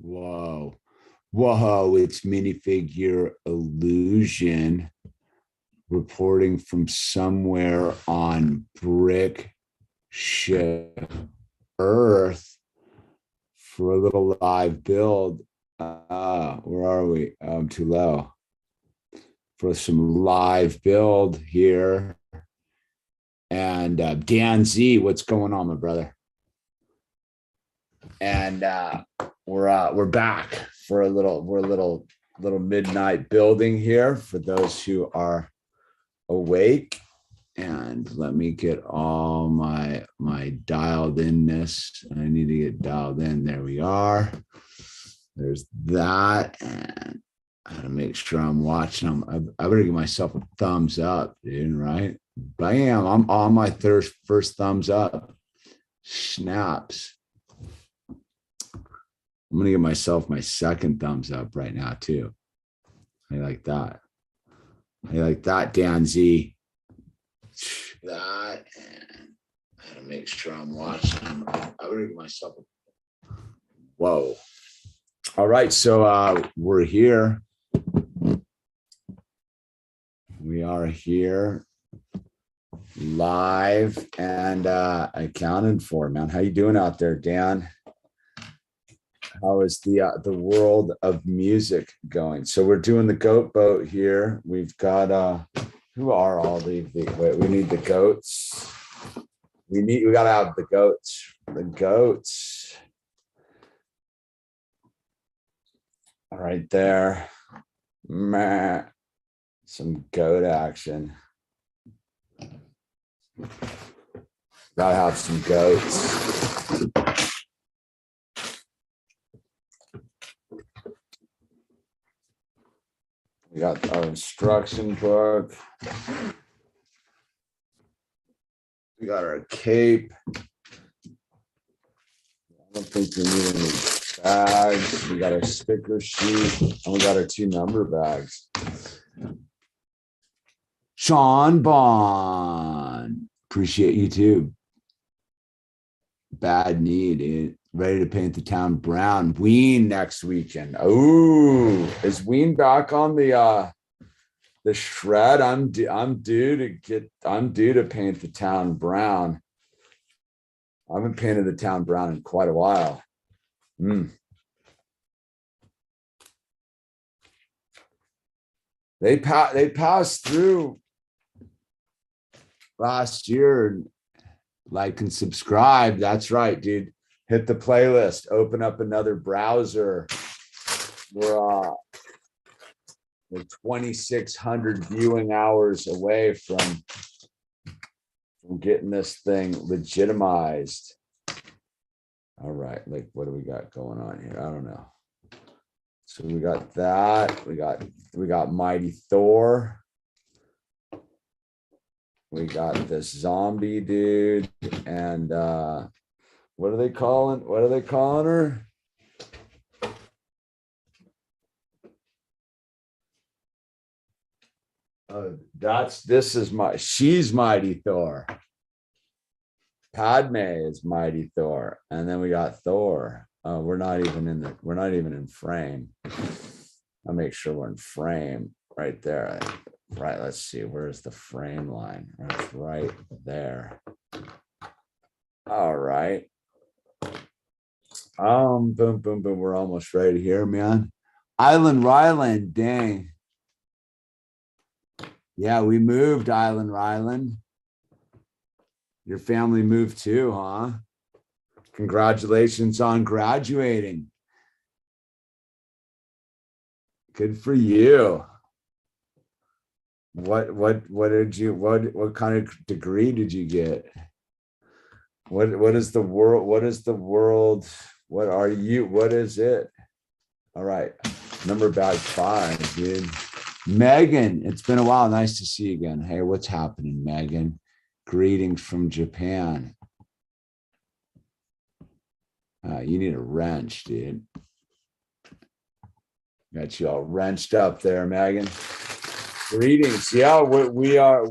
Whoa. Whoa, it's minifigure illusion reporting from somewhere on brick ship Earth for a little live build. Where are we? I'm too low. For some live build here. And Dan Z, what's going on, my brother? And we're back for a little midnight building here for those who are awake. And let me get all my dialed inness. I need to get dialed in. There we are. There's that. And I gotta make sure I'm watching them. I better give myself a thumbs up, dude, right? Bam, I'm on my first thumbs up. Snaps. I'm gonna give myself my second thumbs up right now too. I like that. I like that, Dan Z. That, and I gotta make sure I'm watching. I better give myself a whoa. All right, so we're here. We are here live and accounted for, man. How you doing out there, Dan? How is the world of music going? So we're doing the goat boat here. We've got who are all the wait, we need the goats. We gotta have the goats. The goats. All right there. Meh. Some goat action. Gotta have some goats. We got our instruction book. We got our cape. I don't think we need any bags. We got our sticker sheet, and we got our 2 number bags. Sean Bond, appreciate you too. Bad need, ready to paint the town brown. Ween next weekend. Oh, is Ween back on the shred? I'm due to paint the town brown. I haven't painted the town brown in quite a while. They passed through last year. Like and subscribe. That's right, dude. Hit the playlist. Open up another browser. We're 2,600 viewing hours away from getting this thing legitimized. All right, like what do we got going on here? I don't know. So we got that. We got Mighty Thor. We got this zombie dude, and what are they calling her? She's Mighty Thor. Padme is Mighty Thor, and then we got Thor. We're not even in frame. I'll make sure we're in frame right there. Right, let's see, where's the frame line? That's right there. All right. Boom, boom, boom. We're almost ready here, man. Island Ryland, dang. Yeah, we moved, Island Ryland. Your family moved too, huh? Congratulations on graduating. Good for you. What kind of degree did you get? What is the world? What are you? What is it? All right. Number bag 5, dude. Megan, it's been a while. Nice to see you again. Hey, what's happening, Megan? Greetings from Japan. You need a wrench, dude. Got you all wrenched up there, Megan. Greetings. Yeah, we are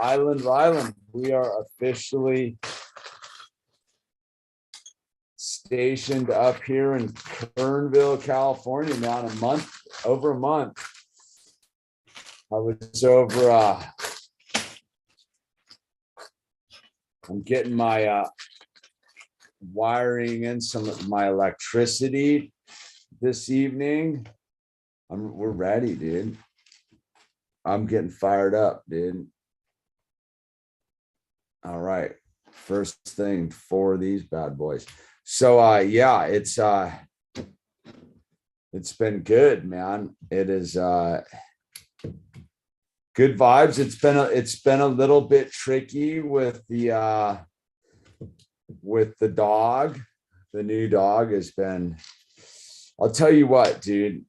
Island. We are officially stationed up here in Kernville, California, man, over a month. I was over, I'm getting my wiring in some of my electricity this evening. We're ready, dude. I'm getting fired up, dude. All right. First thing for these bad boys. So yeah, it's been good, man. It is good vibes. It's been a little bit tricky with the dog. The new dog has been, I'll tell you what, dude.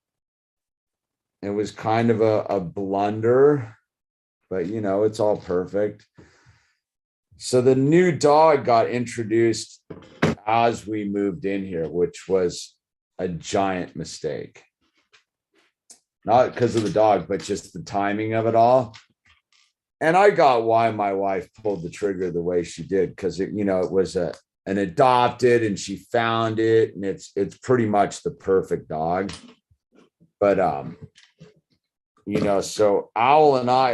It was kind of a blunder, but you know, it's all perfect. So the new dog got introduced as we moved in here, which was a giant mistake. Not because of the dog, but just the timing of it all. And I got why my wife pulled the trigger the way she did, because it was an adopted, and she found it, and it's pretty much the perfect dog. But so Owl and I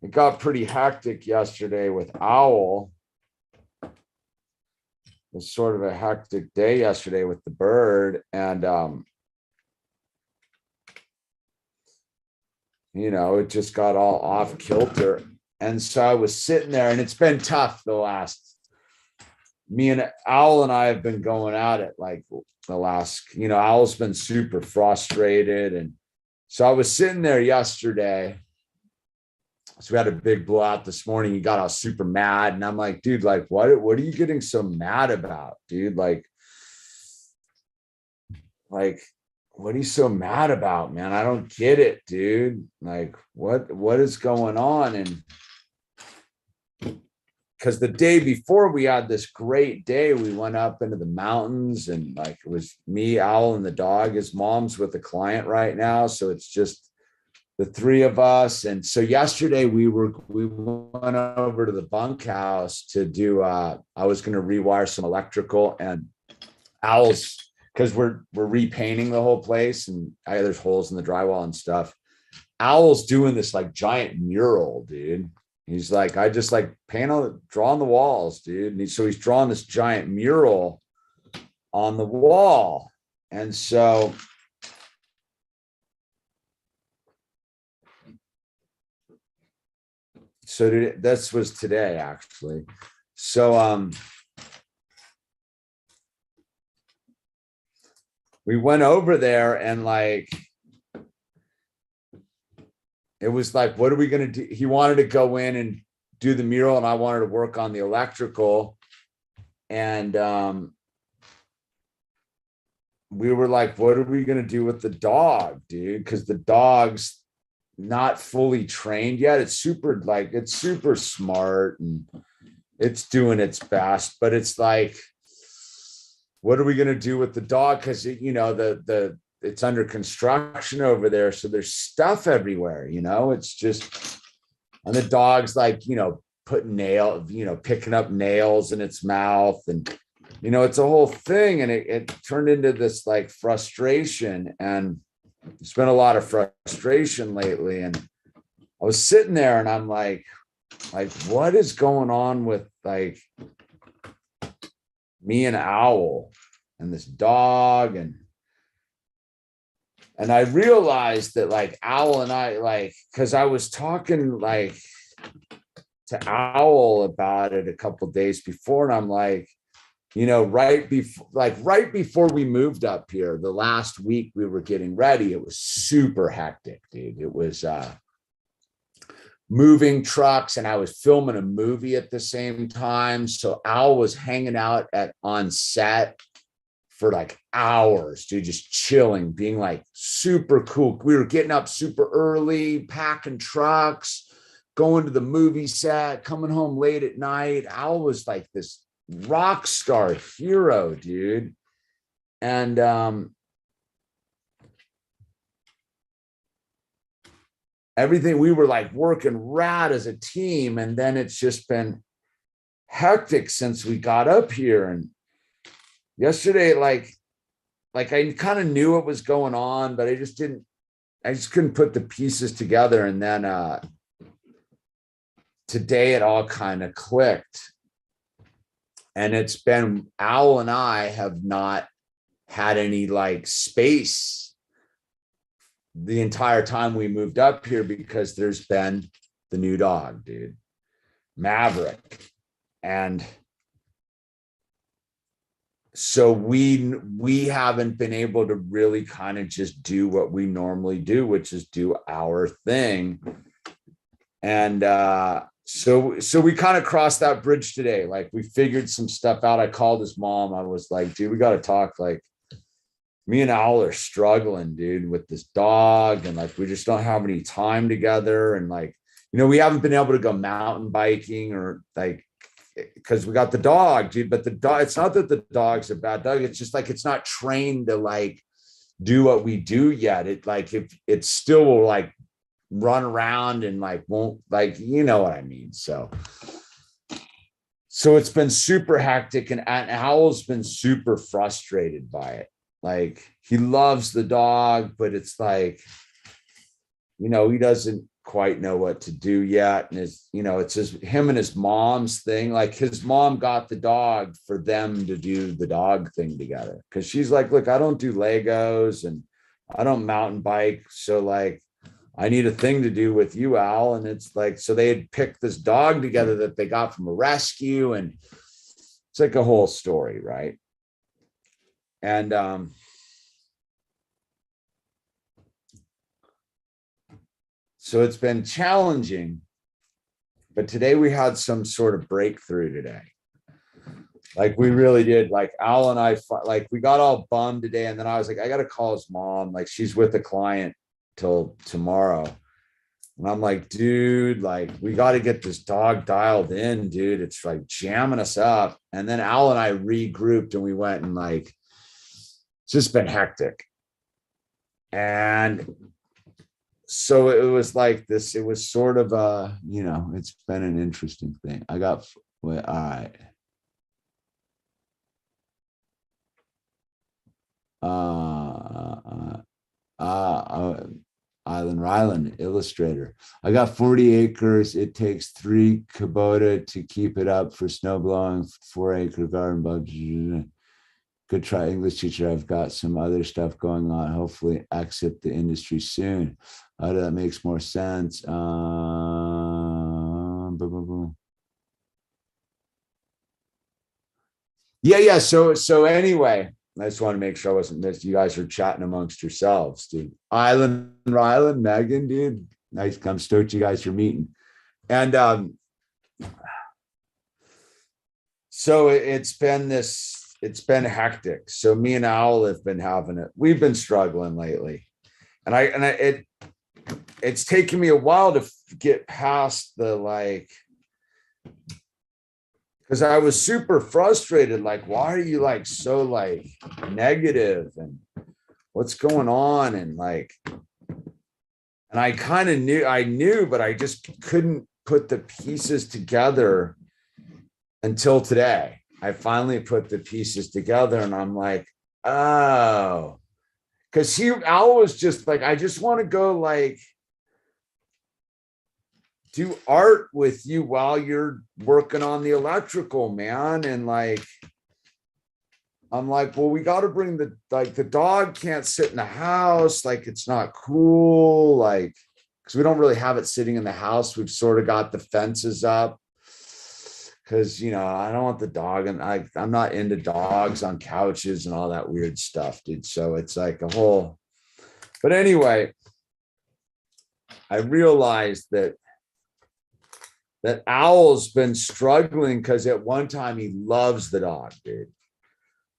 it got pretty hectic yesterday with Owl. It was sort of a hectic day yesterday with the bird, and it just got all off kilter. And so I was sitting there, and it's been tough me and Owl and I have been going at it like the last, Owl's been super frustrated. And so I was sitting there yesterday. So we had a big blowout this morning. He got all super mad. And I'm like, dude, like, what are you getting so mad about, dude? Like, what are you so mad about, man? I don't get it, dude. Like, what is going on? And because the day before we had this great day, we went up into the mountains, and like, it was me, Owl, and the dog. His mom's with a client right now. So it's just the three of us. And so yesterday we went over to the bunkhouse to do, I was going to rewire some electrical, and Owl's, because we're repainting the whole place, and there's holes in the drywall and stuff. Owl's doing this like giant mural, dude. He's like, I just like draw on the walls, dude. And so he's drawing this giant mural on the wall. And so this was today, actually. So we went over there, and like, it was like, what are we going to do? He wanted to go in and do the mural, and I wanted to work on the electrical. And we were like, what are we going to do with the dog, dude? Because the dog's not fully trained yet. It's super smart, and it's doing its best, but it's like, what are we going to do with the dog? Because it's under construction over there, so there's stuff everywhere. It's just, and the dog's like, putting picking up nails in its mouth, and it's a whole thing. And it turned into this like frustration, and it's been a lot of frustration lately. And I was sitting there, and I'm like, what is going on with like me and Owl and this dog? And I realized that like Owl and I, like, because I was talking like to Owl about it a couple of days before, and I'm like, right before we moved up here, the last week we were getting ready, it was super hectic, dude. It was moving trucks, and I was filming a movie at the same time. So Owl was hanging out on set for like hours, dude, just chilling, being like super cool. We were getting up super early, packing trucks, going to the movie set, coming home late at night. Owl was like this rock star hero, dude. And everything, we were like working rad as a team. And then it's just been hectic since we got up here. And yesterday, like I kind of knew what was going on, but I just couldn't put the pieces together. And then today it all kind of clicked. And it's been, Owl and I have not had any like space the entire time we moved up here because there's been the new dog, dude, Maverick. And so we haven't been able to really kind of just do what we normally do, which is do our thing. And so we kind of crossed that bridge today. Like we figured some stuff out. I called his mom. I was like, dude, we got to talk. Like me and Owl are struggling, dude, with this dog. And like, we just don't have any time together. And like, we haven't been able to go mountain biking or like, because we got the dog, dude, but the dog, it's not that the dog's a bad dog. It's just like, it's not trained to like do what we do yet. It like, if it still will like run around and like, won't like, you know what I mean? So it's been super hectic and Owl's been super frustrated by it. Like he loves the dog, but it's like, he doesn't quite know what to do yet. And it's just him and his mom's thing. Like his mom got the dog for them to do the dog thing together. Cause she's like, look, I don't do Legos and I don't mountain bike. So like, I need a thing to do with you, Al. And it's like, so they had picked this dog together that they got from a rescue. And it's like a whole story. Right. And, so it's been challenging, but today we had some sort of breakthrough today. Like we really did. Like Al and I, like we got all bummed today. And then I was like, I got to call his mom. Like she's with a client till tomorrow. And I'm like, dude, like we got to get this dog dialed in, dude. It's like jamming us up. And then Al and I regrouped and we went and like, it's just been hectic. And so it was like this, it was sort of it's been an interesting thing. I got, all right. Ryland, illustrator. I got 40 acres. It takes 3 Kubota to keep it up for snow blowing, 4-acre garden budget. Good try, English teacher. I've got some other stuff going on. Hopefully exit the industry soon. That makes more sense. Yeah. So anyway, I just want to make sure I wasn't missed. You guys are chatting amongst yourselves, dude. Rylan, Megan, dude. Nice. I'm stoked you guys are meeting. And so it's been hectic. So me and Owl have been having it. We've been struggling lately. And it's taken me a while to get past the like, because I was super frustrated. Like, why are you like so like negative and what's going on? And like, and I kind of knew, but I just couldn't put the pieces together until today. I finally put the pieces together and I'm like, oh, because Al was just like, I just want to go like do art with you while you're working on the electrical, man. And like, I'm like, well, we got to bring the dog can't sit in the house. Like, it's not cool. Like, because we don't really have it sitting in the house. We've sort of got the fences up. Because, I don't want the dog and I'm not into dogs on couches and all that weird stuff, dude. So it's like a whole, but anyway, I realized that Owl's been struggling because at one time he loves the dog, dude.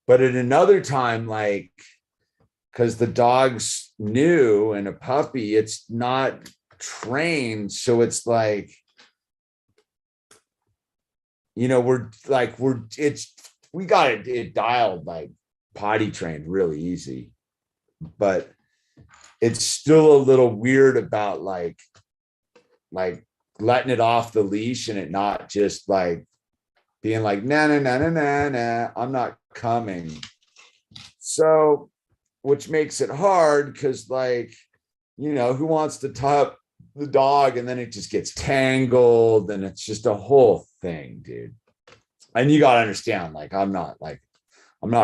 But at another time, like, because the dog's new and a puppy, it's not trained. So it's like, we got it dialed like potty trained really easy, but it's still a little weird about like letting it off the leash and it not just like being like, nah, nah, nah, nah, nah, nah, I'm not coming. So, which makes it hard because, like, who wants to top the dog and then it just gets tangled and it's just a whole thing, dude. And you got to understand, like, I'm not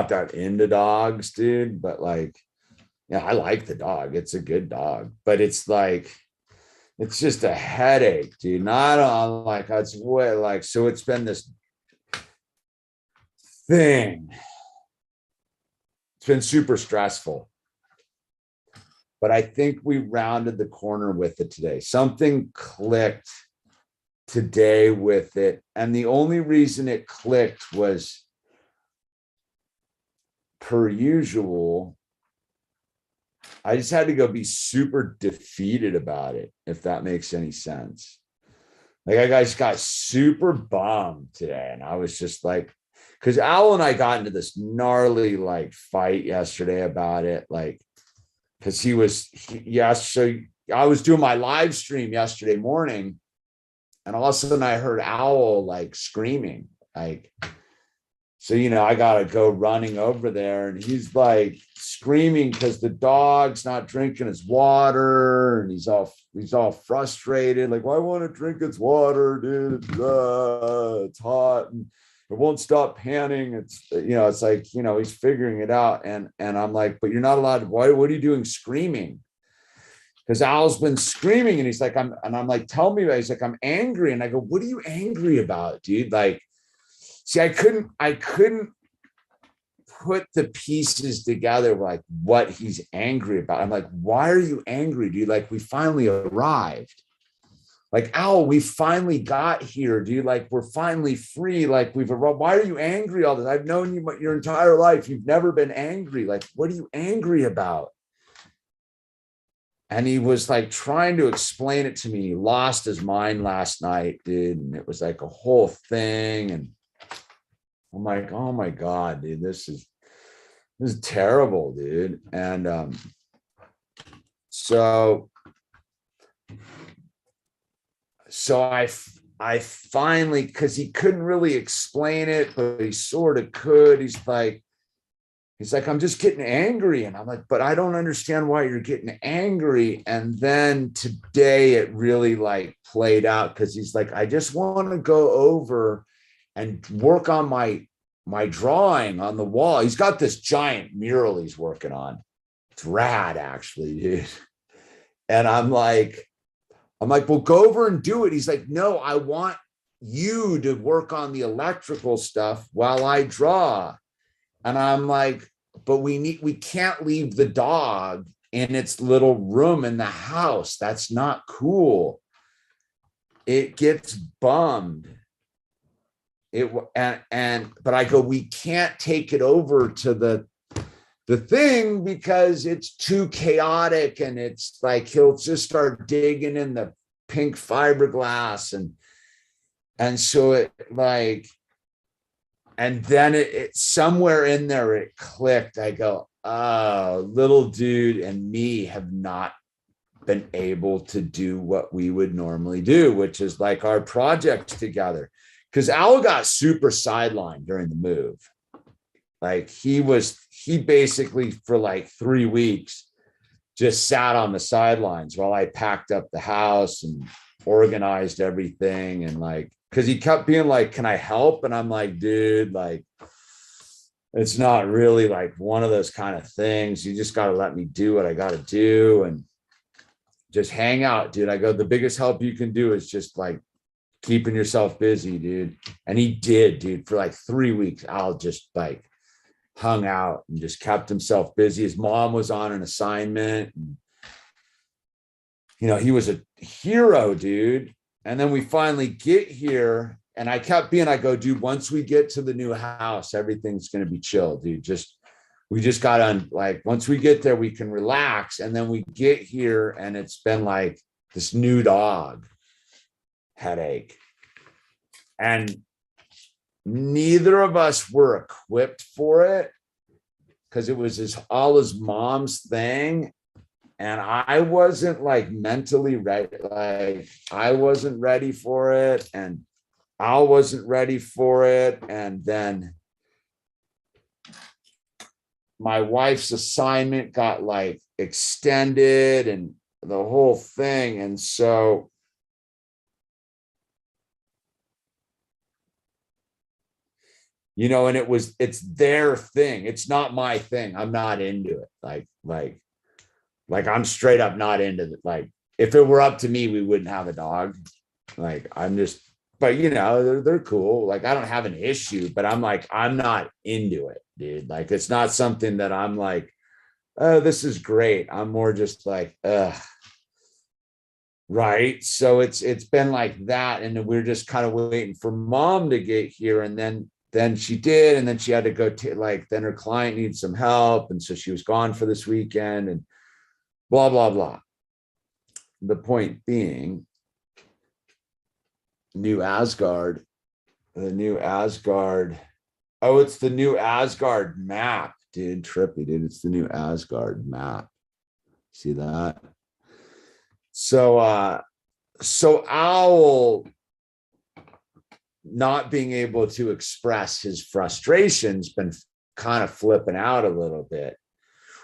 that into dogs, dude, but like, yeah, I like the dog. It's a good dog, but it's like, it's just a headache, dude. Not on like, it's way like, so it's been this thing. It's been super stressful, but I think we rounded the corner with it today. Something clicked today with it. And the only reason it clicked was, per usual, I just had to go be super defeated about it, if that makes any sense. Like, I just got super bummed today. And I was just like, because Owl and I got into this gnarly like fight yesterday about it. Like, because so I was doing my live stream yesterday morning. And all of a sudden I heard Owl like screaming, like, so, I got to go running over there and he's like screaming because the dog's not drinking his water and he's all frustrated. Like, well, I want to drink its water, dude. It's hot and it won't stop panting. It's like, he's figuring it out. And I'm like, but you're not allowed to, what are you doing screaming? Because Al's been screaming and he's like, I'm like, tell me about it. He's like, I'm angry. And I go, what are you angry about, dude? Like, see, I couldn't put the pieces together, like what he's angry about. I'm like, why are you angry, dude? Like, we finally arrived. Like, Owl, we finally got here, dude. Like, we're finally free. Like, we've arrived. Why are you angry all this? I've known you your entire life. You've never been angry. Like, what are you angry about? And he was like trying to explain it to me. He lost his mind last night, dude. And it was like a whole thing. And I'm like, oh my God, dude, this is terrible, dude. And so I finally, because he couldn't really explain it, but he sort of could. He's like, I'm just getting angry. And I'm like, but I don't understand why you're getting angry. And then today it really like played out because he's like, I just want to go over and work on my drawing on the wall. He's got this giant mural he's working on. It's rad, actually, dude. And I'm like, well, go over and do it. He's like, no, I want you to work on the electrical stuff while I draw. And I'm like, but we can't leave the dog in its little room in the house. That's not cool. It gets bummed. But I go, we can't take it over to the thing because it's too chaotic. And it's like, he'll just start digging in the pink fiberglass. And so it like, and then it somewhere in there, it clicked. I go, oh, little dude and me have not been able to do what we would normally do, which is like our projects together. Because Owl got super sidelined during the move. Like, he basically for like 3 weeks just sat on the sidelines while I packed up the house and organized everything. And like, because he kept being like, can I help? And I'm like, dude, like, it's not really like one of those kind of things. You just got to let me do what I got to do and just hang out, dude. I go, the biggest help you can do is just like keeping yourself busy, dude. And he did, dude, for like 3 weeks. Al just like hung out and just kept himself busy. His mom was on an assignment. And, he was a hero, dude. And then we finally get here and I go, dude, once we get to the new house, everything's going to be chill, dude. We just got on, like, once we get there, we can relax. And then we get here and it's been like this new dog headache. And neither of us were equipped for it because it was all his mom's thing. And I wasn't like mentally ready. Like, I wasn't ready for it. And Al wasn't ready for it. And then my wife's assignment got like extended and the whole thing. And so and it's their thing. It's not my thing. I'm not into it. Like I'm straight up not into it. Like if it were up to me, we wouldn't have a dog. Like I'm just, but they're cool. Like I don't have an issue, but I'm like, I'm not into it, dude. Like it's not something that I'm like, oh, this is great. I'm more just like, right. So it's been like that. And we're just kind of waiting for mom to get here. And then she did. And then she had to go then her client needs some help. And so she was gone for this weekend and blah, blah, blah. The point being, New Asgard, the new Asgard. Oh, it's the new Asgard map, dude. Trippy, dude. It's the new Asgard map. See that? So Owl not being able to express his frustrations been kind of flipping out a little bit,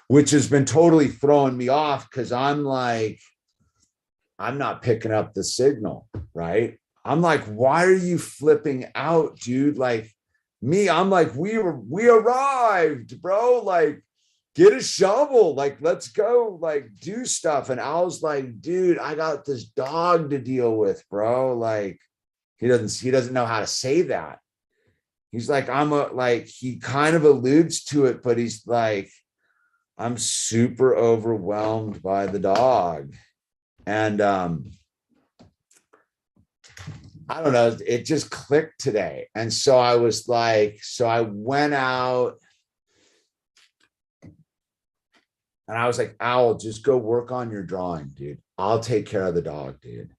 which has been totally throwing me off because I'm like, I'm not picking up the signal, right? I'm like, why are you flipping out, dude? Like me, I'm like, we arrived, bro. Like, get a shovel. Like, let's go, like, do stuff. And I was like, dude, I got this dog to deal with, bro. Like, he doesn't know how to say that. He's like, he kind of alludes to it, but he's like, I'm super overwhelmed by the dog. And I don't know, it just clicked today. And so I was like, so I went out and I was like, Owl, just go work on your drawing, dude. I'll take care of the dog, dude.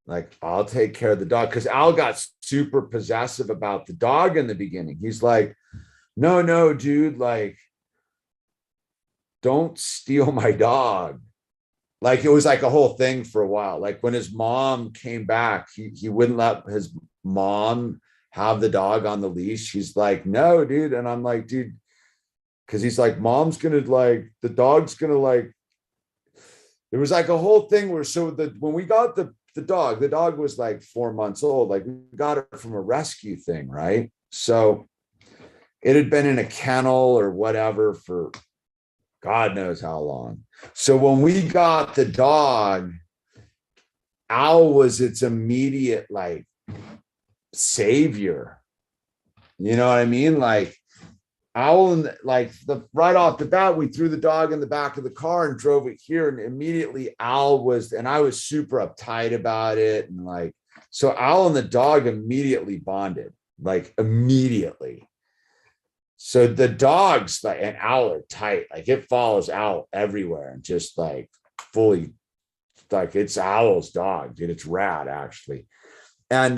Like, I'll take care of the dog. Because Owl got super possessive about the dog in the beginning. He's like, no, dude, like, don't steal my dog. Like it was like a whole thing for a while. Like when his mom came back, he wouldn't let his mom have the dog on the leash. He's like, no, dude. And I'm like, dude, because he's like, mom's gonna like, the dog's gonna like. It was like a whole thing where when we got the dog was like 4 months old. Like we got it from a rescue thing, right? So it had been in a kennel or whatever for God knows how long. So when we got the dog, Owl was its immediate like savior. You know what I mean? Like Owl, like right off the bat, we threw the dog in the back of the car and drove it here. And immediately Owl and I was super uptight about it. And like, so Owl and the dog immediately bonded, like immediately. So the dogs like and Owl are tight, like it follows Owl everywhere and just like fully like it's Owl's dog, dude. It's rad actually. And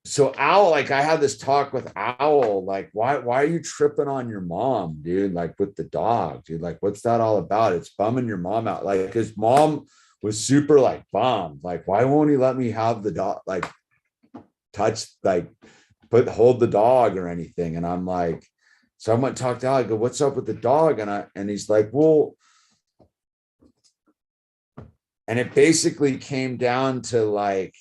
so Owl, like I had this talk with Owl, like why are you tripping on your mom, dude? Like with the dog, dude. Like what's that all about? It's bumming your mom out. Like his mom was super like bummed. Like why won't he let me have the dog? Like touch like hold the dog or anything. And I'm like, so I went and talked to Al. I go, what's up with the dog? And he's like, well, and it basically came down to like,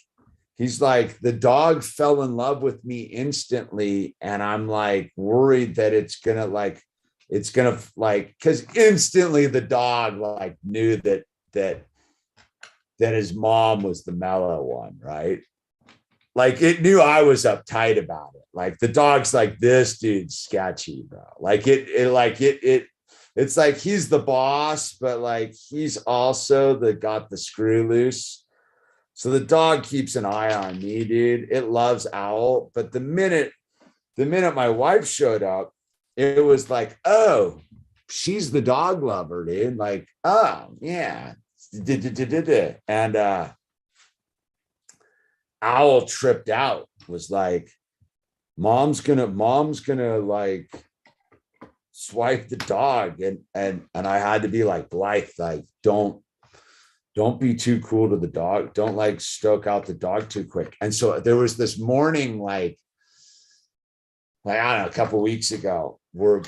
he's like, the dog fell in love with me instantly. And I'm like worried that it's gonna like, because instantly the dog like knew that his mom was the mellow one, right? Like it knew I was uptight about it. Like the dog's like, this dude's sketchy, bro. Like it's like he's the boss, but like he's also got the screw loose. So the dog keeps an eye on me, dude. It loves Owl. But the minute my wife showed up, it was like, oh, she's the dog lover, dude. Like, oh yeah. And Owl tripped out, was like, mom's gonna like swipe the dog. And I had to be like, Blythe, like, don't don't be too cool to the dog. Don't like stoke out the dog too quick. And so there was this morning, I don't know, a couple of weeks ago, where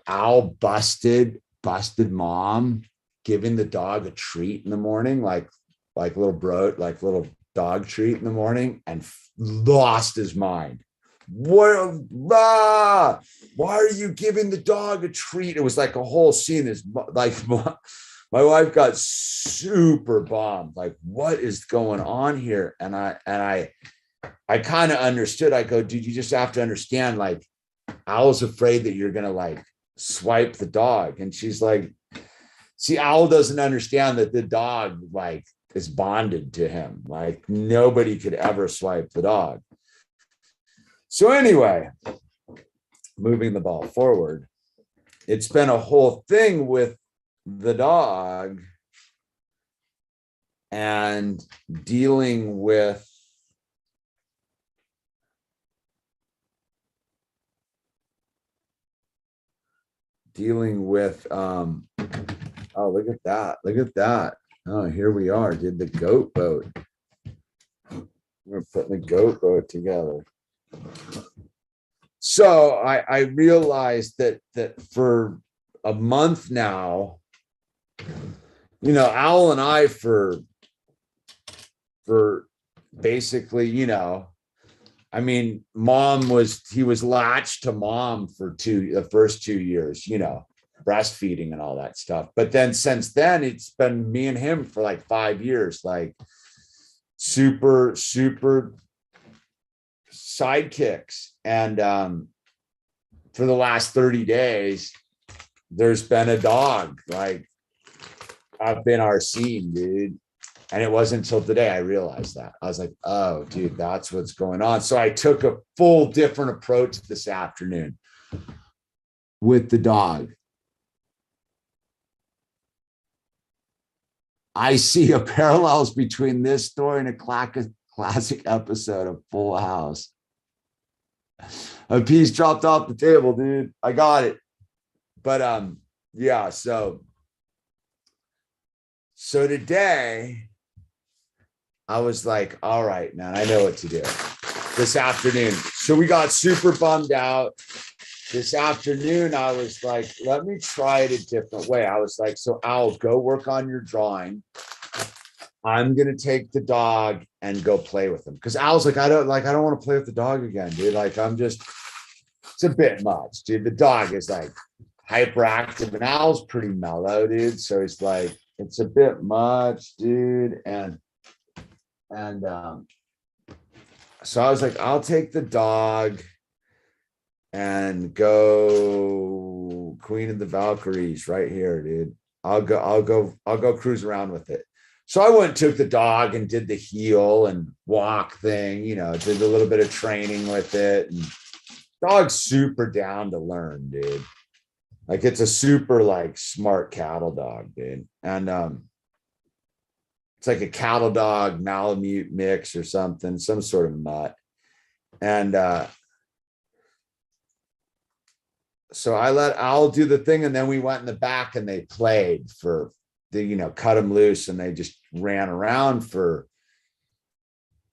Al busted mom giving the dog a treat in the morning, like little dog treat in the morning, and lost his mind. What? Ah, why are you giving the dog a treat? It was like a whole scene. Is like my wife got super bummed. Like, what is going on here? And I kind of understood. I go, dude, you just have to understand. Like, Owl's afraid that you're gonna like swipe the dog, and she's like, see, Owl doesn't understand that the dog like is bonded to him. Like nobody could ever swipe the dog. So anyway, moving the ball forward, it's been a whole thing with the dog and dealing with oh, look at that. Oh, here we are. Did the goat boat. We're putting the goat boat together. So I realized that for a month now, Owl and I for basically, he was latched to mom for the first 2 years, breastfeeding and all that stuff. But then since then, it's been me and him for like 5 years, like super sidekicks. And for the last 30 days, there's been a dog like up in our scene, dude. And it wasn't until today I realized that. I was like, oh, dude, that's what's going on. So I took a full different approach this afternoon with the dog. I see a parallels between this story and a classic episode of Full House. A piece dropped off the table, dude. I got it. But yeah, so today I was like, all right, man, I know what to do this afternoon. So we got super bummed out. This afternoon, I was like, let me try it a different way. I was like, so I'll go work on your drawing. I'm going to take the dog and go play with him. Because Al's like, I don't want to play with the dog again, dude. Like, it's a bit much, dude. The dog is like hyperactive and Al's pretty mellow, dude. So he's like, it's a bit much, dude. And so I was like, I'll take the dog and go Queen of the Valkyries right here, dude. I'll go cruise around with it. So I went and took the dog and did the heel and walk thing, did a little bit of training with it. And dog's super down to learn, dude. Like it's a super like smart cattle dog, dude. And it's like a cattle dog Malamute mix or something, some sort of mutt. And so I let Owl do the thing, and then we went in the back and they played for cut them loose, and they just ran around for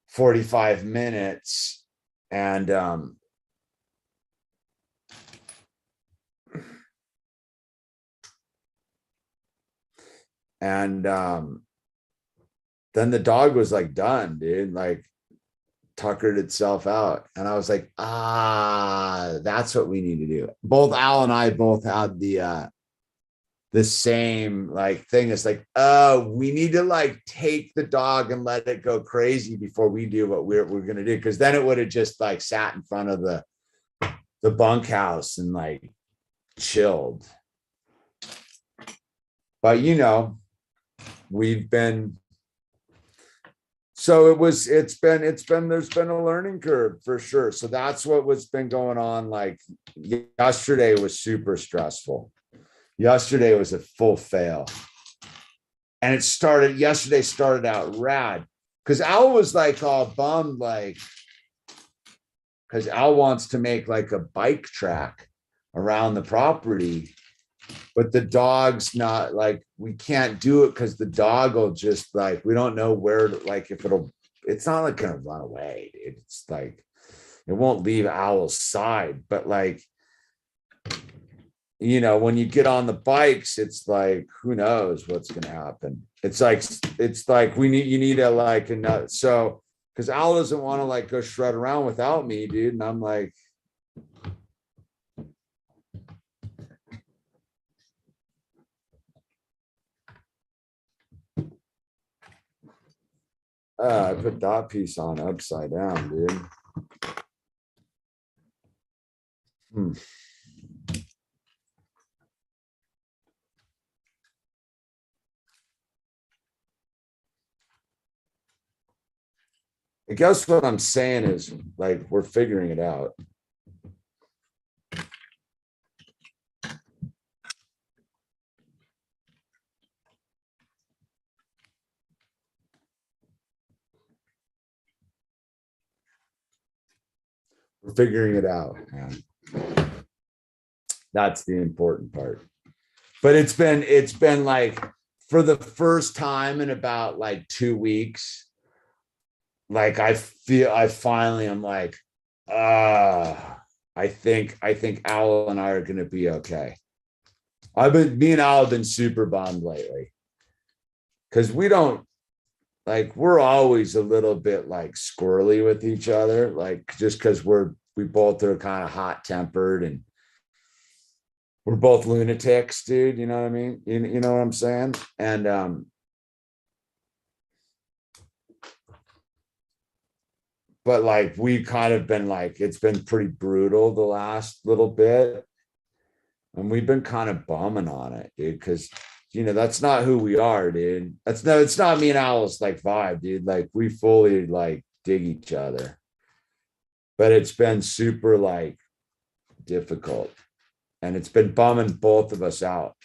45 minutes. And then the dog was like done, dude, like tuckered itself out. And I was like, that's what we need to do. Both Al and I both had the same like thing. It's like, we need to like take the dog and let it go crazy before we do what we're going to do. Cause then it would have just like sat in front of the bunkhouse and like chilled. But we've been, so there's been a learning curve for sure. So that's what's been going on. Like yesterday was super stressful. Yesterday was a full fail. And yesterday started out rad. Cause Al was like all bummed, like, cause Al wants to make like a bike track around the property. but the dog's not like, we can't do it because the dog will just like, we don't know where to, like, if it's not like gonna run away. It's like, it won't leave Owl's side, but like, you know, when you get on the bikes, it's like, who knows what's going to happen. It's like you need a like another. So, because Al doesn't want to like go shred around without me, dude. And I'm like, I put that piece on upside down, dude. Hmm. I guess what I'm saying is like, we're figuring it out. We're figuring it out, man. That's the important part. But it's been like, for the first time in about like 2 weeks, like I finally I'm like, I think Owl and I are gonna be okay. Me and Owl have been super bummed lately. Cause we don't, like, we're always a little bit like squirrely with each other, like just because we both are kind of hot tempered and we're both lunatics, dude. You know what I mean? You know what I'm saying? And but like, we kind of been like, it's been pretty brutal the last little bit. And we've been kind of bumming on it, dude, because that's not who we are, dude. It's not me and Alice like vibe, dude. Like, we fully like dig each other. But it's been super like difficult. And it's been bumming both of us out.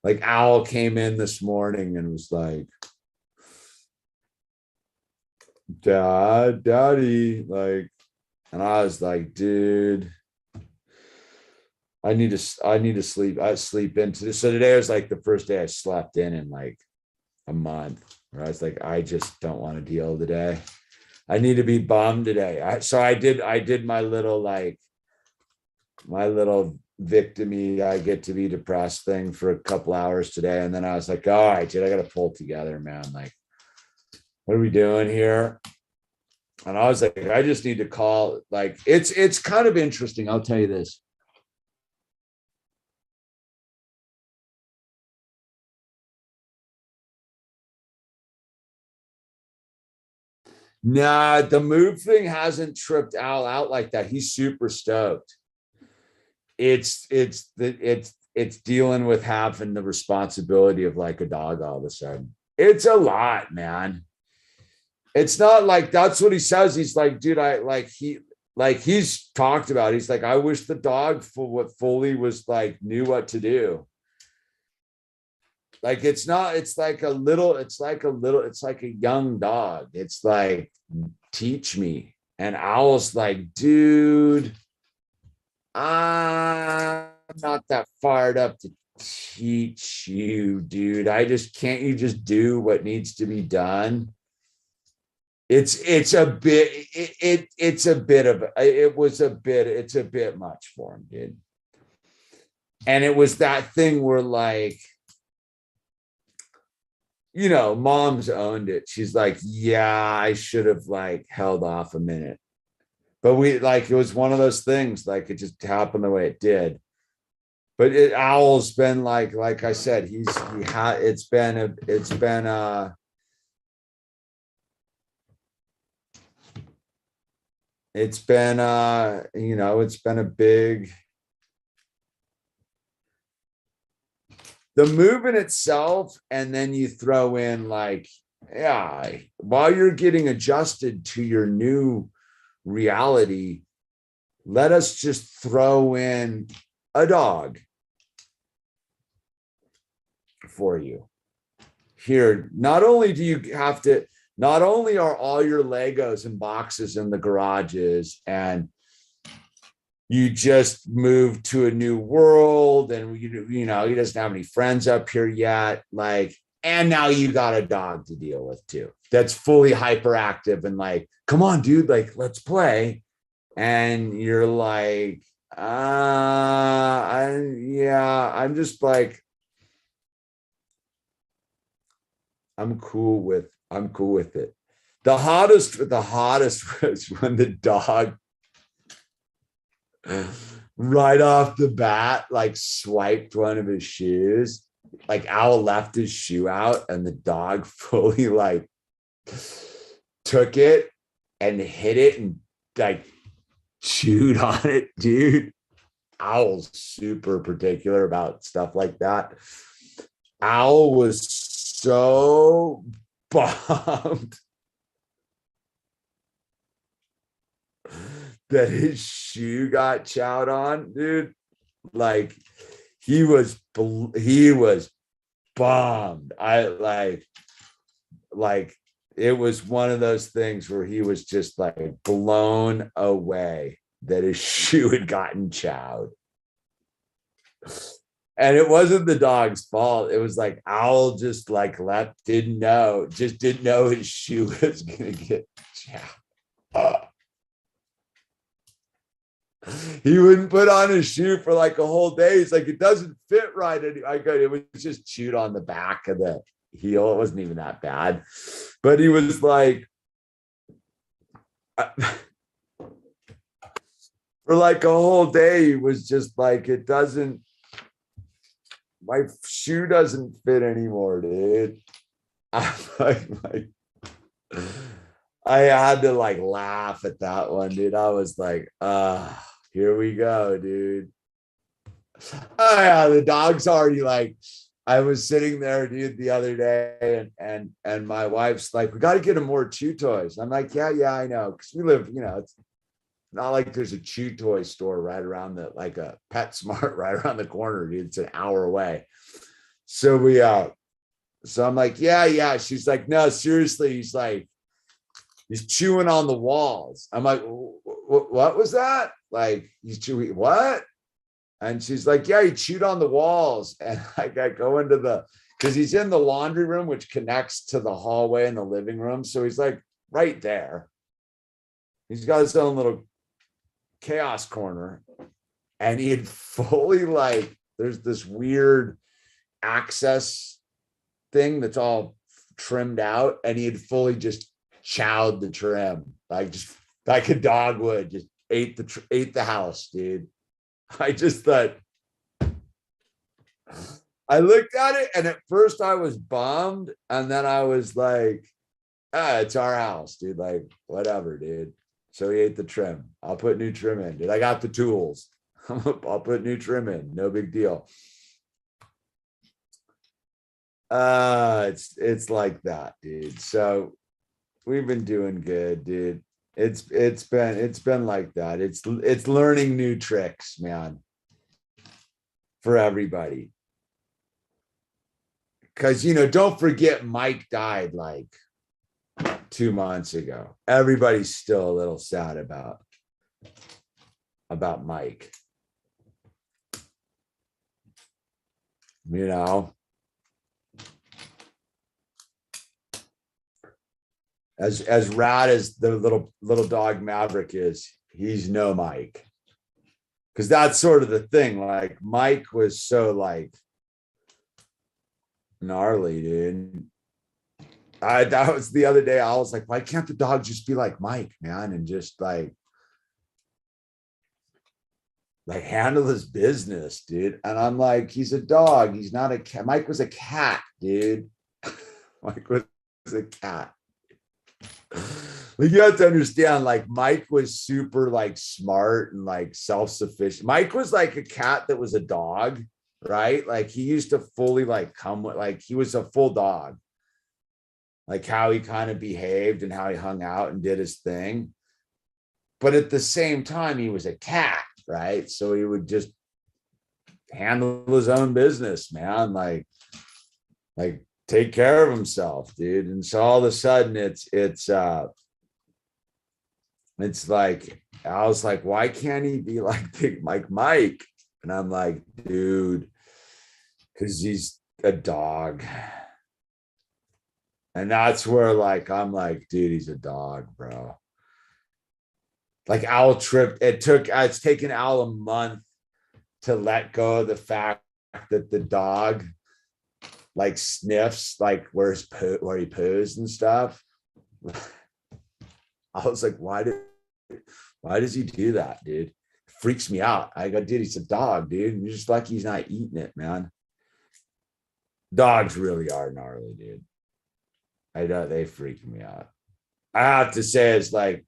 Like, Owl came in this morning and was like, Daddy, like, and I was like, dude, I need to sleep. I sleep into this. So today was like the first day I slept in like a month, where I was like, I just don't want to deal today. I need to be bummed today. So I did my little victimy, I get to be depressed thing for a couple hours today. And then I was like, all right, dude, I got to pull together, man. Like, what are we doing here? And I was like, I just need to call. Like, it's kind of interesting. I'll tell you this. Nah, the move thing hasn't tripped Al out like that. He's super stoked. It's dealing with having the responsibility of like a dog all of a sudden. It's a lot, man. It's not like, that's what he says. He's like, dude, he's talked about. He's like, I wish the dog fully was like knew what to do. Like, it's not, it's like a young dog. It's like, teach me. And Owl's like, dude, I'm not that fired up to teach you, dude. Can't you just do what needs to be done? It's a bit, it's a bit of, it's a bit much for him, dude. And it was that thing where like, mom's owned it. She's like, yeah, I should have like held off a minute. But it was one of those things, like, it just happened the way it did. But Owl's been like I said, it's been a big, the movement itself, and then you throw in like, yeah, while you're getting adjusted to your new reality, let us just throw in a dog for you. Here, not only are all your Legos and boxes in the garages, and you just moved to a new world and you know, he doesn't have any friends up here yet. Like, and now you got a dog to deal with too. That's fully hyperactive and like, come on, dude, like, let's play. And you're like, I'm just like, I'm cool with it. The hottest was when the dog right off the bat, like swiped one of his shoes. Like Owl left his shoe out and the dog fully like took it and hit it and like chewed on it, dude. Owl's super particular about stuff like that. Owl was so bummed that his shoe got chowed on, dude. Like he was bummed. I like it was one of those things where he was just like blown away that his shoe had gotten chowed. And it wasn't the dog's fault. It was like Owl just like didn't know his shoe was gonna get chowed. He wouldn't put on his shoe for like a whole day. He's like, it doesn't fit right. It was just chewed on the back of the heel. It wasn't even that bad. But he was like, for like a whole day, he was just like, my shoe doesn't fit anymore, dude. I had to like laugh at that one, dude. I was like, here we go, dude. Oh yeah, the dog's already like, I was sitting there, dude, the other day, and my wife's like, we got to get him more chew toys. I'm like, yeah, I know, because we live, you know, it's not like there's a chew toy store right around like a PetSmart right around the corner, dude. It's an hour away. So so I'm like, yeah. She's like, no, seriously. He's like, he's chewing on the walls. I'm like, what was that? Like, he's chewing what? And she's like, yeah, he chewed on the walls. And like, I go into because he's in the laundry room, which connects to the hallway and the living room. So he's like right there. He's got his own little chaos corner. And he had fully like, there's this weird access thing that's all trimmed out. And he had fully just chowed the trim, like just like a dog would, just ate the house, dude. I just thought, I looked at it and at first I was bummed. And then I was like, it's our house, dude. Like, whatever, dude. So he ate the trim. I'll put new trim in, dude. I got the tools. I'll put new trim in. No big deal. It's like that, dude. So we've been doing good, dude. It's been like that. It's learning new tricks, man, for everybody. Because, you know, don't forget Mike died like 2 months ago. Everybody's still a little sad about Mike. You know, as rad as the little dog Maverick is, he's no Mike. Because that's sort of the thing. Like Mike was so like gnarly, dude. That was the other day. I was like, why can't the dog just be like Mike, man, and just like handle his business, dude? And I'm like, he's a dog. He's not a cat. Mike was a cat, dude. Mike was a cat. Like, you have to understand, like Mike was super like smart and like self-sufficient. Mike was like a cat that was a dog, right? Like he used to fully like come with, like he was a full dog, like how he kind of behaved and how he hung out and did his thing. But at the same time, he was a cat, right? So he would just handle his own business, man. Like take care of himself, dude. And so all of a sudden it's It's like, I was like, why can't he be like Big Mike? And I'm like, dude, because he's a dog. And that's where like, I'm like, dude, he's a dog, bro. Like Owl trip, it's taken Owl a month to let go of the fact that the dog like sniffs like where he poos and stuff. I was like, why does he do that, dude? It freaks me out. I go, dude, he's a dog, dude. And you're just lucky he's not eating it, man. Dogs really are gnarly, dude. I know they freak me out. I have to say, it's like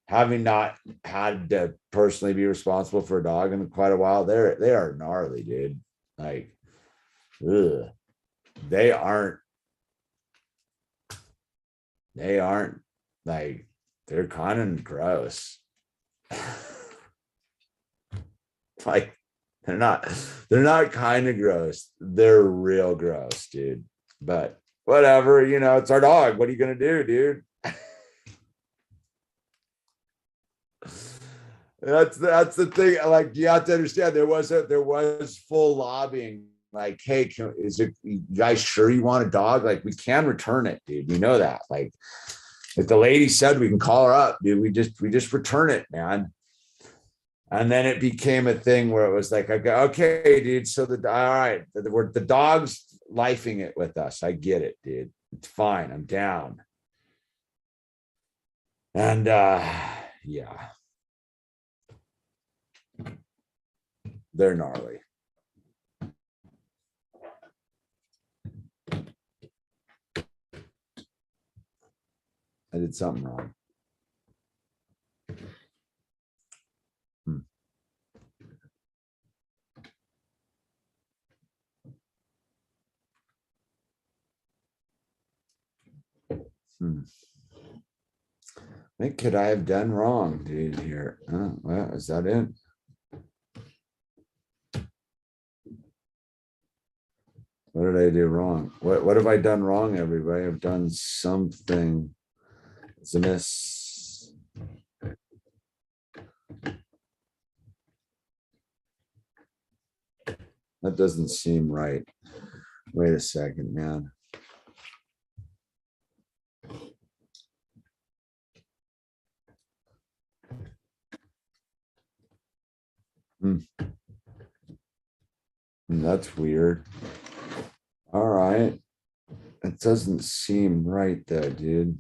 having not had to personally be responsible for a dog in quite a while. They are gnarly, dude. Like, ugh. They aren't like, they're kind of gross. Like, they're not kind of gross. They're real gross, dude. But whatever, it's our dog. What are you gonna do, dude? That's the thing. Like, you have to understand, there was full lobbying. Like, hey, is it, you guys sure you want a dog? Like, we can return it, dude. We know that. Like, if the lady said we can call her up, dude, we just return it, man. And then it became a thing where it was like, okay, dude. So all right, the dog's lifing it with us. I get it, dude. It's fine. I'm down. And yeah, they're gnarly. I did something wrong. What could I have done wrong, dude? Here, well, is that it? What did I do wrong? What have I done wrong, everybody? I've done something. It's a miss. That doesn't seem right. Wait a second, man. That's weird. All right. It doesn't seem right though, dude.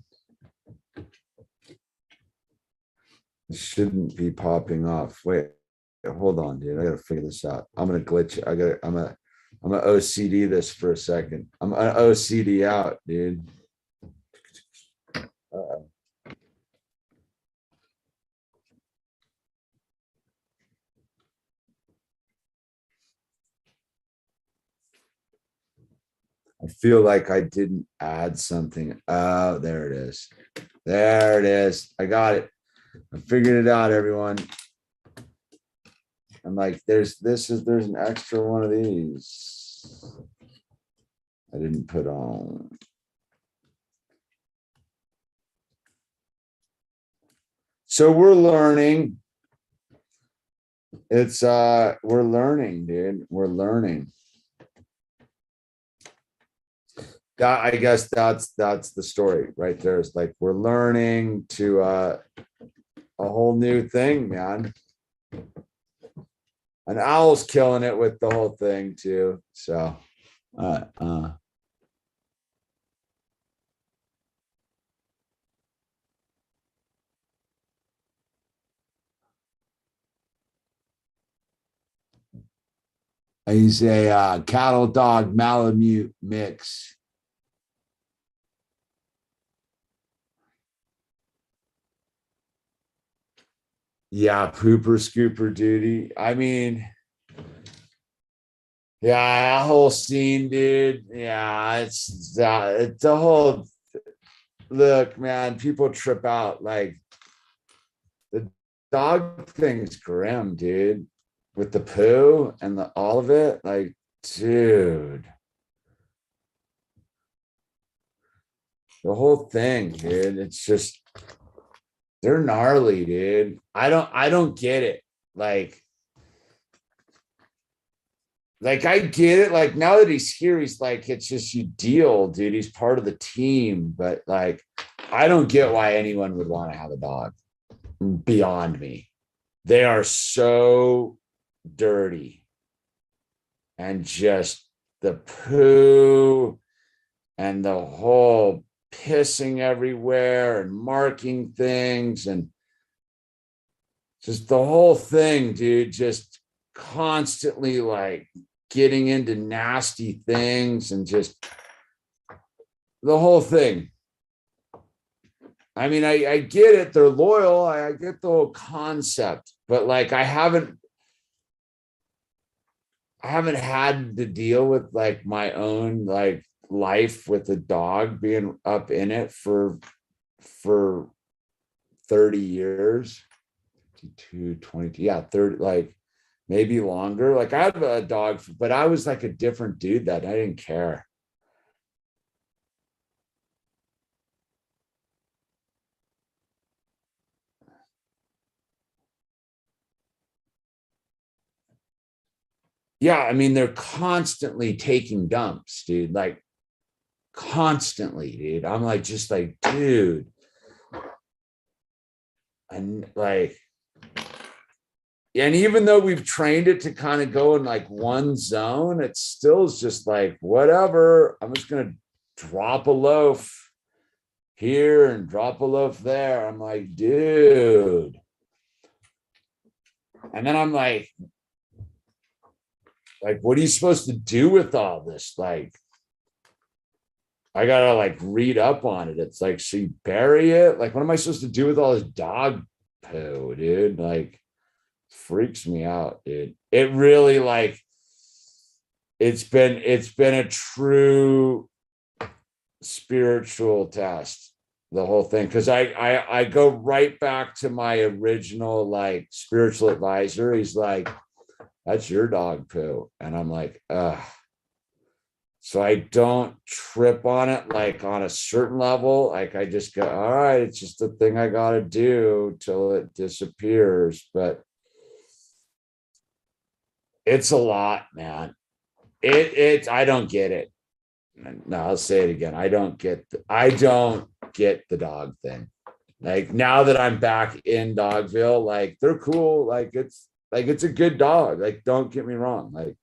It shouldn't be popping off. Wait, hold on, dude. I gotta figure this out. I'm gonna glitch. I'm gonna OCD this for a second. I'm gonna OCD out, dude. I feel like I didn't add something. Oh, there it is. There it is. I got it. I figured it out, everyone. I'm like, there's an extra one of these. I didn't put on. So we're learning. We're learning, dude. We're learning. I guess that's the story right there. It's like we're learning to a whole new thing, man. And Owl's killing it with the whole thing too. So he's a cattle dog Malamute mix. Yeah, pooper scooper duty. I mean, yeah, that whole scene, dude. Yeah, it's a whole look, man. People trip out. Like, the dog thing's grim, dude. With the poo and all of it, like, dude. The whole thing, dude. It's just They're gnarly, dude. I don't get it. Like I get it. Like now that he's here, he's like, it's just you deal, dude. He's part of the team. But like, I don't get why anyone would want to have a dog. Beyond me. They are so dirty. And just the poo and the whole pissing everywhere and marking things and just the whole thing, dude, just constantly like getting into nasty things and just the whole thing. I mean, I get it. They're loyal. I get the whole concept, but like I haven't had to deal with like my own like life with the dog being up in it for 30 years. 20, yeah, 30, like maybe longer. Like I have a dog, but I was like a different dude that I didn't care. Yeah, I mean, they're constantly taking dumps, dude. Like constantly, dude. I'm like, just like, dude. And like, and even though we've trained it to kind of go in like one zone, it still is just like, whatever. I'm just gonna drop a loaf here and drop a loaf there. I'm like, dude. And then I'm like, what are you supposed to do with all this? Like, I gotta like read up on it. It's like, so you bury it? Like, what am I supposed to do with all this dog poo, dude? Like, freaks me out, dude. It really like it's been a true spiritual test, the whole thing. Cause I go right back to my original like spiritual advisor. He's like, that's your dog poo. And I'm like, ugh. So I don't trip on it like on a certain level. Like I just go, all right, it's just the thing I gotta do till it disappears. But it's a lot, man. I don't get it. No, I'll say it again. I don't get the dog thing. Like now that I'm back in Dogville, like they're cool. Like it's a good dog. Like, don't get me wrong. Like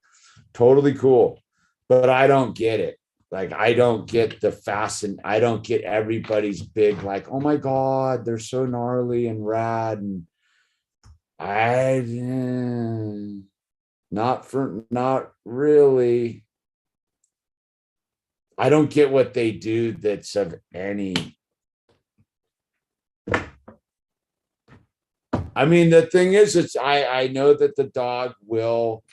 totally cool. But I don't get it. Like I don't get the fasten. I don't get everybody's big, like, oh my God, they're so gnarly and rad. And I not really. I don't get what they do that's of any. I mean, the thing is, I know that the dog will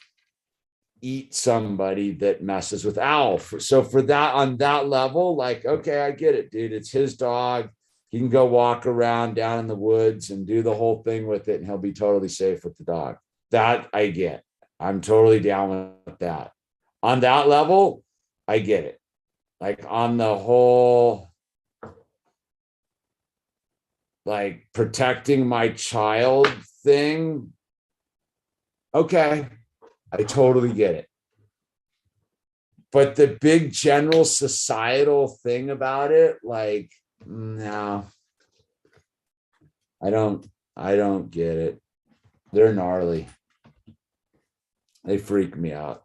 eat somebody that messes with Owl. So for that, on that level, like, okay, I get it, dude. It's his dog. He can go walk around down in the woods and do the whole thing with it, and he'll be totally safe with the dog. That I get. I'm totally down with that. On that level, I get it. Like on the whole, like protecting my child thing. Okay, I totally get it. But the big general societal thing about it, like, no, I don't get it. They're gnarly. They freak me out.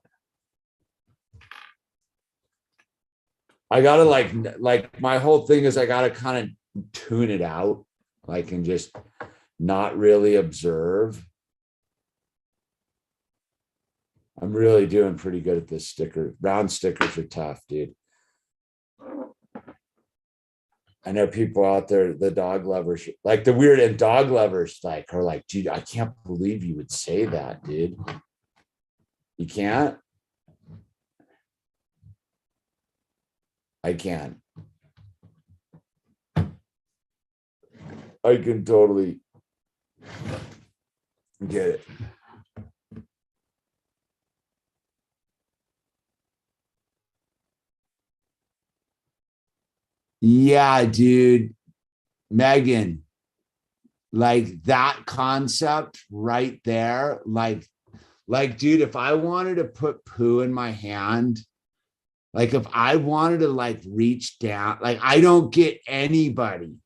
I gotta like my whole thing is I gotta kind of tune it out, like, and just not really observe. I'm really doing pretty good at this sticker. Round stickers are tough, dude. I know people out there, the dog lovers, like the weird and dog lovers, like are like, dude, I can't believe you would say that, dude. You can't? I can. I can totally get it. Yeah, dude. Megan, Like that concept right there, dude, if I wanted to put poo in my hand, like if I wanted to like reach down, like I don't get anybody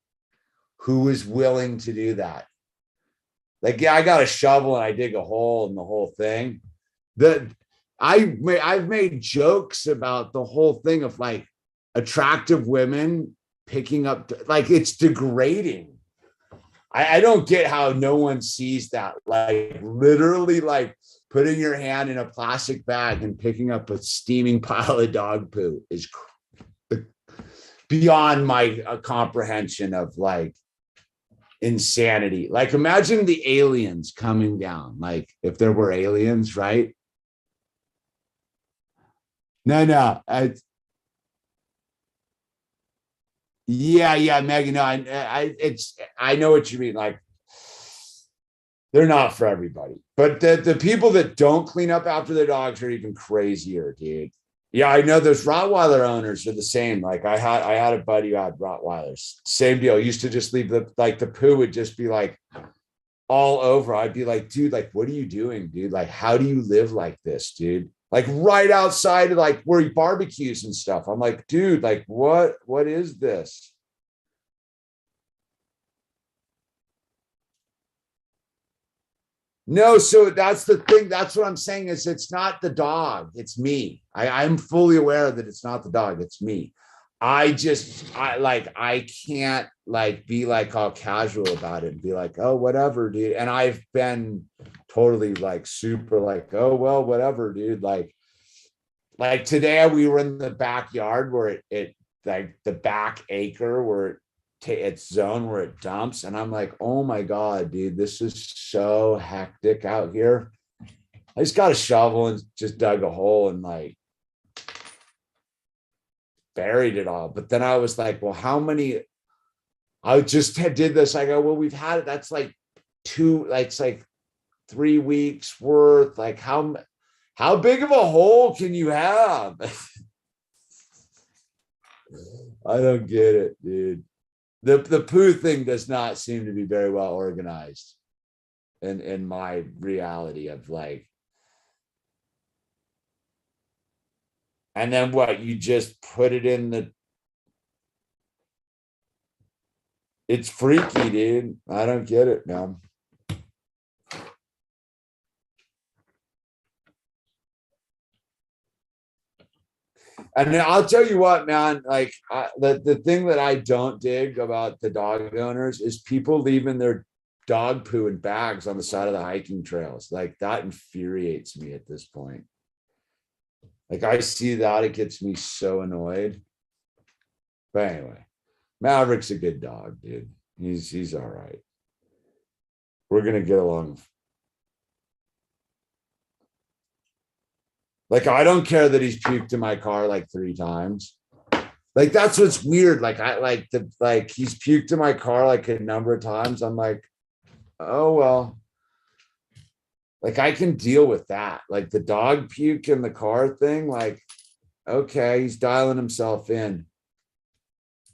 who is willing to do that. Like, yeah, I got a shovel and I dig a hole in the whole thing. I've made jokes about the whole thing of like attractive women picking up, like it's degrading. I don't get how no one sees that. Like literally like putting your hand in a plastic bag and picking up a steaming pile of dog poo is beyond my comprehension of like insanity. Like imagine the aliens coming down, like if there were aliens, right? No, yeah, Megan. No, I know what you mean. Like they're not for everybody, but the people that don't clean up after their dogs are even crazier, dude. Yeah, I know those Rottweiler owners are the same. Like I had a buddy who had Rottweilers. Same deal. Used to just leave the poo would just be like all over. I'd be like, dude, like, what are you doing, dude? Like, how do you live like this, dude? Like right outside of like where he barbecues and stuff. I'm like, dude, like what is this? No, so that's the thing. That's what I'm saying is it's not the dog, it's me. I'm fully aware that it's not the dog, it's me. I can't like be like all casual about it and be like, oh, whatever, dude. And I've been totally like super like, oh well, whatever, dude. Like today we were in the backyard where it like the back acre where its zone where it dumps, and I'm like, oh my god, dude, this is so hectic out here. I just got a shovel and just dug a hole and like buried it all. But then I was like, well, how many? I just did this. I go, well, we've had it. That's like it's like 3 weeks worth. Like how big of a hole can you have? I don't get it, dude. The poo thing does not seem to be very well organized in my reality of like, and then what, you just put it in it's freaky, dude. I don't get it, man. And I'll tell you what, man, like the thing that I don't dig about the dog owners is people leaving their dog poo in bags on the side of the hiking trails. Like that infuriates me at this point. Like I see that, it gets me so annoyed. But anyway, Maverick's a good dog, dude. He's all right. We're gonna get along. Like I don't care that he's puked in my car like 3 times. Like that's what's weird. Like he's puked in my car like a number of times. I'm like, oh well. Like I can deal with that. Like the dog puke in the car thing, like, okay, he's dialing himself in.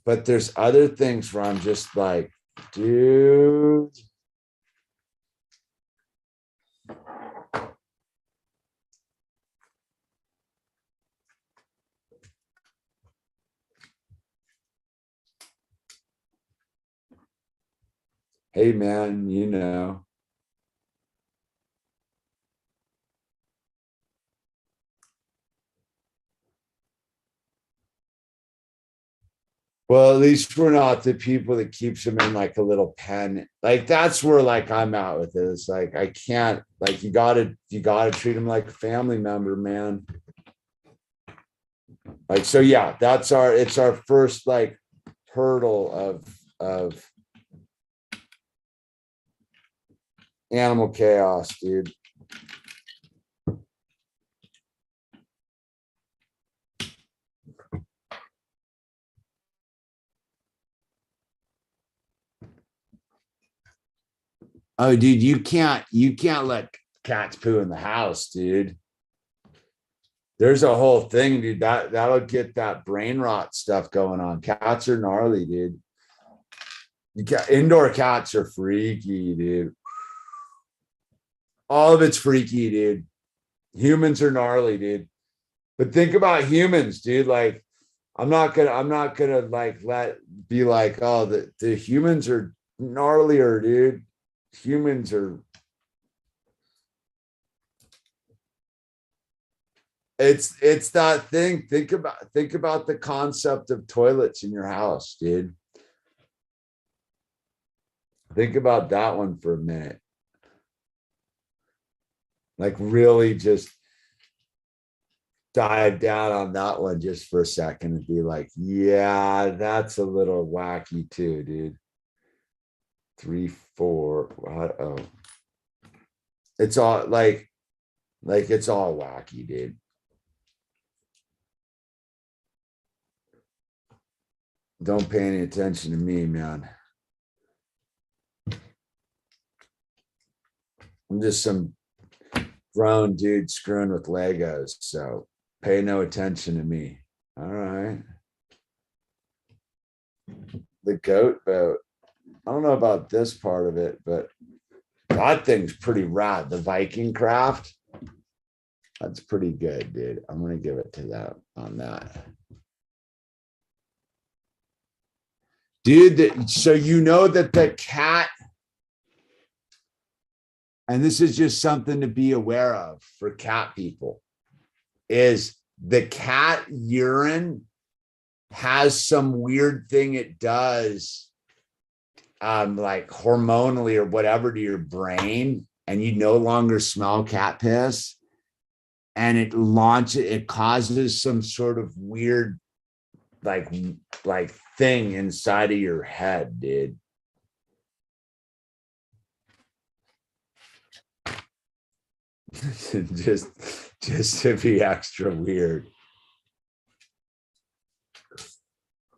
But there's other things where I'm just like, dude. Hey man, you know. Well, at least we're not the people that keeps them in like a little pen. Like that's where like I'm out with it. It's like I can't, like you gotta treat them like a family member, man. Like so yeah, it's our first like hurdle of animal chaos, dude. Oh, dude, you can't let cats poo in the house, dude. There's a whole thing, dude. That'll get that brain rot stuff going on. Cats are gnarly, dude. Indoor cats are freaky, dude. All of it's freaky, dude. Humans are gnarly, dude. But think about humans, dude. Like, I'm not gonna like be like, oh, the humans are gnarlier, dude. Humans are. It's that thing. Think about the concept of toilets in your house, dude. Think about that one for a minute. Like, really just dive down on that one just for a second and be like, yeah, that's a little wacky too, dude. 3, 4. Oh, it's all like it's all wacky, dude. Don't pay any attention to me, man. I'm just some grown dude screwing with Legos, so pay no attention to me. All right. The goat boat. I don't know about this part of it, but that thing's pretty rad. The Viking craft. That's pretty good, dude. I'm gonna give it to that on that. Dude, so you know that the cat, and this is just something to be aware of for cat people, is the cat urine has some weird thing it does, like hormonally or whatever, to your brain, and you no longer smell cat piss, and it causes some sort of weird like thing inside of your head, dude. just to be extra weird.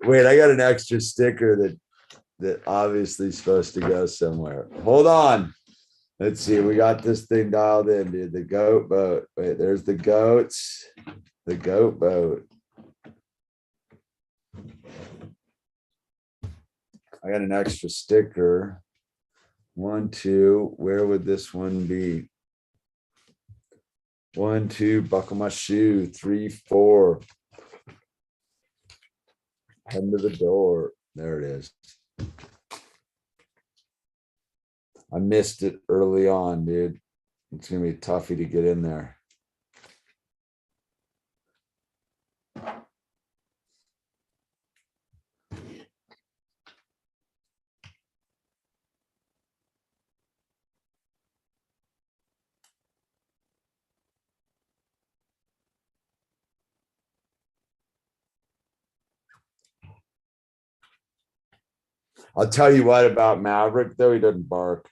Wait, I got an extra sticker that obviously is supposed to go somewhere. Hold on. Let's see. We got this thing dialed in, dude. The goat boat. Wait, there's the goats. The goat boat. I got an extra sticker. 1, 2. Where would this one be? 1, 2. Buckle my shoe. 3, 4. Head to the door. There it is. I missed it early on, dude. It's gonna be toughy to get in there. I'll tell you what about Maverick, though. He doesn't bark.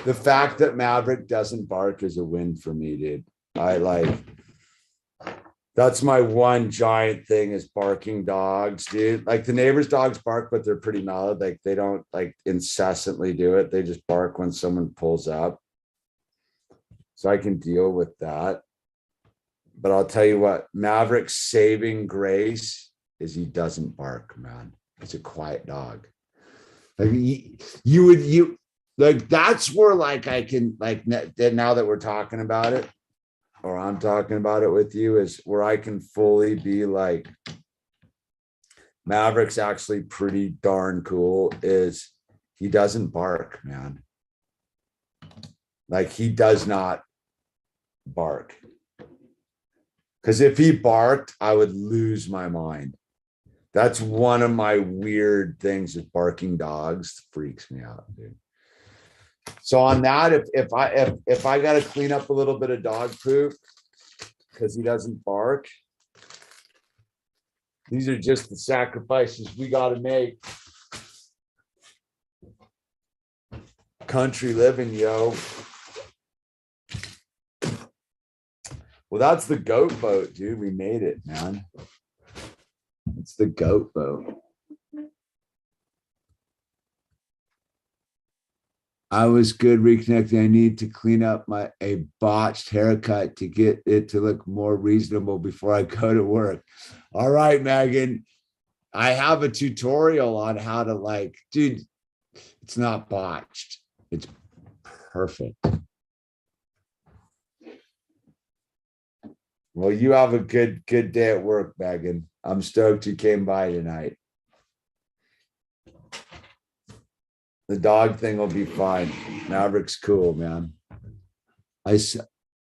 The fact that Maverick doesn't bark is a win for me, dude. That's my one giant thing is barking dogs, dude. Like the neighbors' dogs bark, but they're pretty mellow. Like they don't like incessantly do it. They just bark when someone pulls up. So I can deal with that. But I'll tell you what, Maverick's saving grace is he doesn't bark, man. He's a quiet dog. Like you like that's where like I can like now that we're talking about it, or I'm talking about it with you, is where I can fully be like Maverick's actually pretty darn cool. Is he doesn't bark, man. Like he does not bark. Because if he barked, I would lose my mind. That's one of my weird things is barking dogs freaks me out, dude. So on that, if I got to clean up a little bit of dog poop because he doesn't bark, these are just the sacrifices we got to make. Country living, yo. Well, that's the goat boat, dude. We made it, man. It's the goat boat. I was good reconnecting. I need to clean up a botched haircut to get it to look more reasonable before I go to work. All right, Megan. I have a tutorial on how to dude, it's not botched. It's perfect. Well, you have a good day at work, Megan. I'm stoked you came by tonight. The dog thing will be fine. Maverick's cool, man.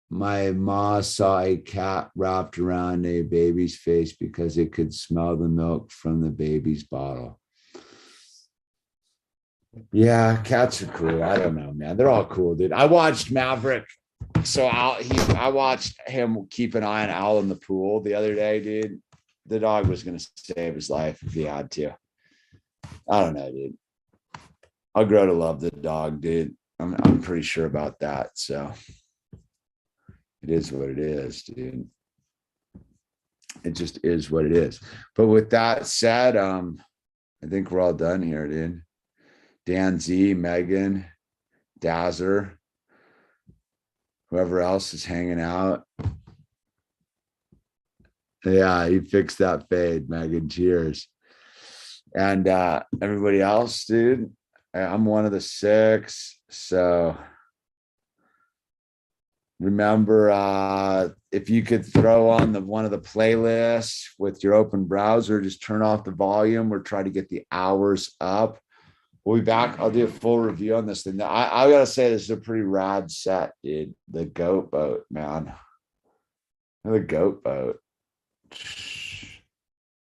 My ma saw a cat wrapped around a baby's face because it could smell the milk from the baby's bottle. Yeah, cats are cool. I don't know, man. They're all cool, dude. I watched Maverick. So I watched him keep an eye on Owl in the pool the other day, dude. The dog was going to save his life if he had to. I don't know, dude. I'll grow to love the dog, dude. I'm pretty sure about that. So it is what it is, dude. It just is what it is. But with that said, I think we're all done here, dude. Dan Z, Megan, Dazzer, whoever else is hanging out. Yeah, he fixed that fade, Megan. Cheers. And everybody else, dude, I'm one of the 6. So remember, if you could throw on one of the playlists with your open browser, just turn off the volume or try to get the hours up. We'll be back. I'll do a full review on this thing. I gotta say, this is a pretty rad set, dude. The goat boat, man. The goat boat.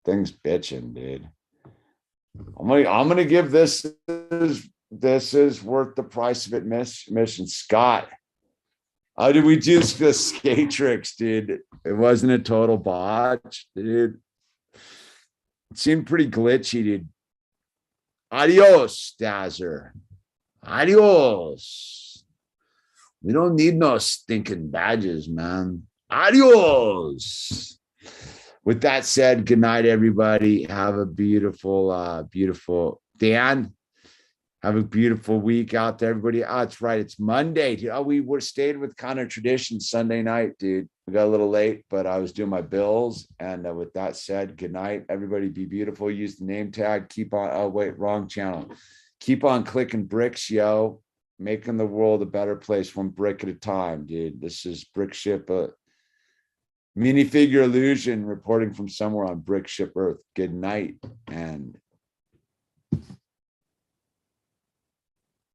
Thing's bitching, dude. I'm gonna give this is worth the price of admission. Scott, how did we do the skate tricks, dude? It wasn't a total botch, dude. It seemed pretty glitchy, dude. Adios, Dazzer. Adios. We don't need no stinking badges, man. Adios. With that said, good night, everybody. Have a beautiful, beautiful Dan. Have a beautiful week out there, everybody. Oh, that's right. It's Monday, dude. Oh, we were stayed with kind of tradition Sunday night, dude. We got a little late, but I was doing my bills. And with that said, good night, everybody. Be beautiful. Use the name tag. Keep on. Oh, wait, wrong channel. Keep on clicking bricks, yo. Making the world a better place, one brick at a time, dude. This is Brick Ship, minifigure illusion, reporting from somewhere on Brick Ship Earth. Good night, and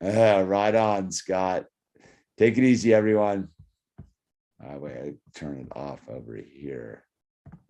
right on, Scott. Take it easy, everyone. Wait, I turn it off over here.